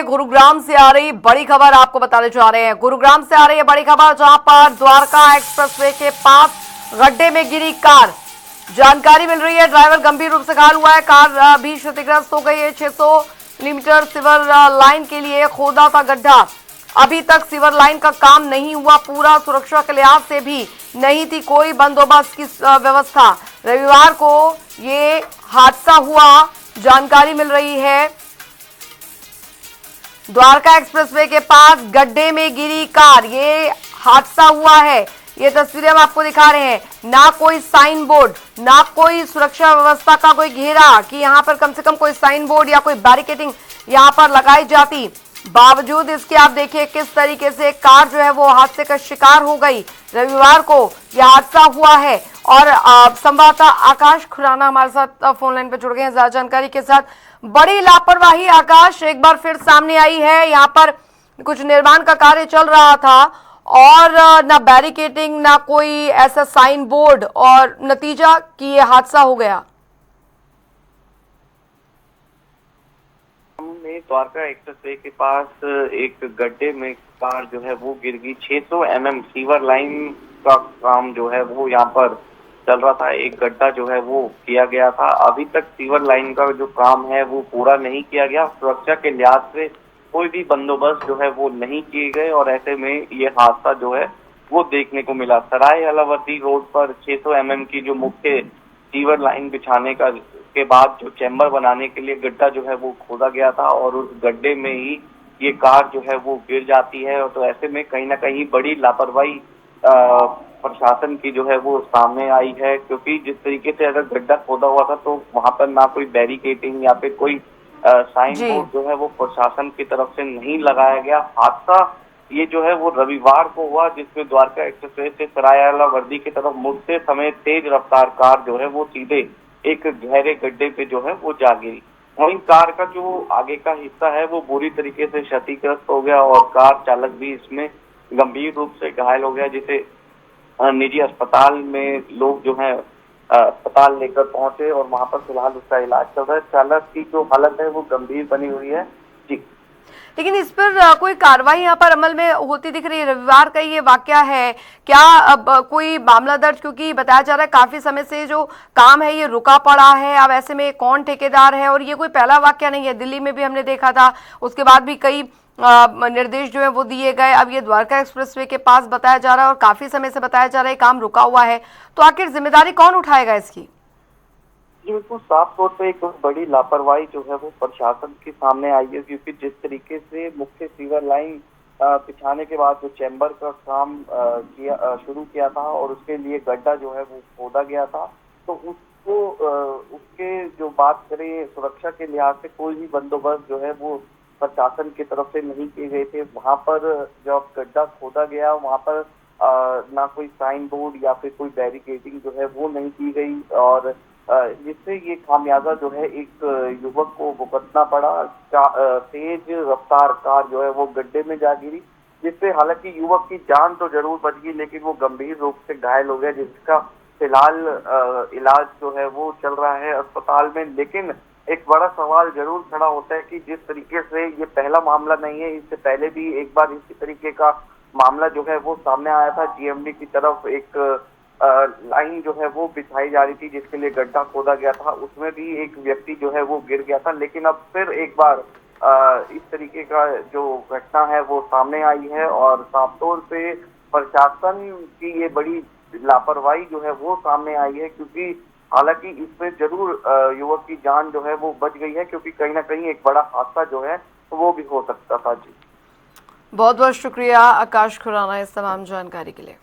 गुरुग्राम से आ रही बड़ी खबर आपको बताने जा रहे हैं। गुरुग्राम से आ रही है बड़ी खबर, जहां पर द्वारका एक्सप्रेसवे के पास गड्ढे में गिरी कार। जानकारी मिल रही है ड्राइवर गंभीर रूप से घायल हुआ है। कार भी क्षतिग्रस्त हो गई है। 600 मिलीमीटर सीवर लाइन के लिए खोदा था गड्ढा। अभी तक सीवर लाइन का काम नहीं हुआ पूरा। सुरक्षा के लिहाज से भी नहीं थी कोई बंदोबस्त की व्यवस्था। रविवार को ये हादसा हुआ, जानकारी मिल रही है। द्वारका एक्सप्रेसवे के पास गड्ढे में गिरी कार, ये हादसा हुआ है। ये तस्वीरें हम आपको दिखा रहे हैं। ना कोई साइन बोर्ड, ना कोई सुरक्षा व्यवस्था का कोई घेरा कि यहां पर कम से कम कोई साइन बोर्ड या कोई बैरिकेडिंग यहां पर लगाई जाती। बावजूद इसके आप देखिए किस तरीके से कार जो है वो हादसे का शिकार हो गई। रविवार को यह हादसा हुआ है और संवाददाता आकाश खुराना हमारे साथ फोन लाइन पर जुड़ गए हैं ज्यादा जानकारी के साथ। बड़ी लापरवाही आकाश एक बार फिर सामने आई है। यहाँ पर कुछ निर्माण का कार्य चल रहा था और ना बैरिकेडिंग, ना कोई ऐसा साइन बोर्ड, और नतीजा कि ये हादसा हो गया। हमने द्वारका एक्सप्रेसवे के पास एक गड्ढे में कार जो है वो गिर गई। 600 mm सीवर लाइन का काम जो है वो यहाँ पर चल रहा था। एक गड्ढा जो है वो किया गया था। अभी तक सीवर लाइन का जो काम है वो पूरा नहीं किया गया। सुरक्षा के लिहाज से कोई भी बंदोबस्त जो है वो नहीं किए गए और ऐसे में ये हादसा जो है वो देखने को मिला। सराय अलावर्दी रोड पर 600 mm की जो मुख्य सीवर लाइन बिछाने का के बाद जो चैम्बर बनाने के लिए गड्ढा जो है वो खोदा गया था और उस गड्ढे में ही ये कार जो है वो गिर जाती है। और तो ऐसे में कहीं ना कहीं बड़ी लापरवाही प्रशासन की जो है वो सामने आई है, क्योंकि जिस तरीके से अगर गड्ढा खोदा हुआ था तो वहां पर ना कोई बैरिकेडिंग या फिर कोई साइन बोर्ड जो है वो प्रशासन की तरफ से नहीं लगाया गया। हादसा ये जो है वो रविवार को हुआ, जिसमें द्वारका एक्सप्रेसवे से सरायला वर्दी की तरफ मुड़ते समय तेज रफ्तार कार जो है वो सीधे एक गहरे गड्ढे पे जो है वो जा गिरी। वहीं कार का जो आगे का हिस्सा है वो बुरी तरीके से क्षतिग्रस्त हो गया और कार चालक भी इसमें गंभीर रूप से घायल हो गया, जिसे निजी अस्पताल में लोग जो है अस्पताल लेकर पहुंचे और वहां पर फिलहाल उसका इलाज चल रहा है। चालक की जो हालत है वो गंभीर बनी हुई है जी। लेकिन इस पर कोई कार्रवाई यहाँ पर अमल में होती दिख रही है? रविवार का ये वाकया है, क्या अब कोई मामला दर्ज, क्योंकि बताया जा रहा है काफी समय से जो काम है ये रुका पड़ा है। अब ऐसे में कौन ठेकेदार है? और ये कोई पहला वाकया नहीं है, दिल्ली में भी हमने देखा था, उसके बाद भी कई निर्देश जो है वो दिए गए। अब ये द्वारका एक्सप्रेसवे के पास बताया जा रहा है और काफी समय से बताया जा रहा है काम रुका हुआ है, तो आखिर जिम्मेदारी कौन उठाएगा इसकी? बिल्कुल साफ तौर पे एक बड़ी लापरवाही जो है वो प्रशासन के सामने आई है, क्योंकि जिस तरीके से मुख्य सीवर लाइन बिछाने के बाद जो चैम्बर का काम शुरू किया था और उसके लिए गड्ढा जो है वो खोदा गया था, तो उसको उसके जो बात करें सुरक्षा के लिहाज से कोई भी बंदोबस्त जो है वो प्रशासन की तरफ से नहीं किए गए थे। वहां पर जब गड्ढा खोदा गया वहां पर ना कोई साइन बोर्ड या फिर कोई बैरिकेडिंग जो है वो नहीं की गई और जिससे ये खामियाजा जो है एक युवक को भुगतना पड़ा। तेज रफ्तार कार जो है वो गड्ढे में जा गिरी, जिससे हालांकि युवक की जान तो जरूर बच गई लेकिन वो गंभीर रूप से घायल हो गया, जिसका फिलहाल इलाज जो है वो चल रहा है अस्पताल में। लेकिन एक बड़ा सवाल जरूर खड़ा होता है कि जिस तरीके से ये पहला मामला नहीं है, इससे पहले भी एक बार इसी तरीके का मामला जो है वो सामने आया था। जीएमडी की तरफ एक लाइन जो है वो बिछाई जा रही थी जिसके लिए गड्ढा खोदा गया था, उसमें भी एक व्यक्ति जो है वो गिर गया था। लेकिन अब फिर एक बार इस तरीके का जो घटना है वो सामने आई है और साफ तौर पे प्रशासन की ये बड़ी लापरवाही जो है वो सामने आई है, क्योंकि हालांकि इसमें जरूर युवक की जान जो है वो बच गई है, क्योंकि कहीं ना कहीं एक बड़ा हादसा जो है वो भी हो सकता था जी। बहुत बहुत शुक्रिया आकाश खुराना इस तमाम जानकारी के लिए।